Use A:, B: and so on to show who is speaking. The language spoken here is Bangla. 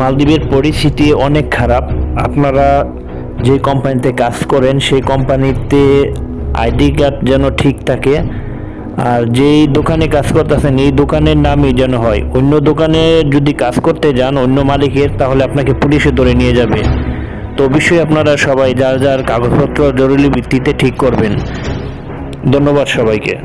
A: মালদ্বীপের পরিস্থিতি অনেক খারাপ। আপনারা যে কোম্পানিতে কাজ করেন সেই কোম্পানিতে আইডি কার্ড যেন ঠিক থাকে, আর যেই দোকানে কাজ করতেছেন এই দোকানের নামই যেন হয়। অন্য দোকানে যদি কাজ করতে যান অন্য মালিকের, তাহলে আপনাকে পুলিশে ধরে নিয়ে যাবে। তো অবশ্যই আপনারা সবাই যার যার কাগজপত্র জরুরি ভিত্তিতে ঠিক করবেন। ধন্যবাদ সবাইকে।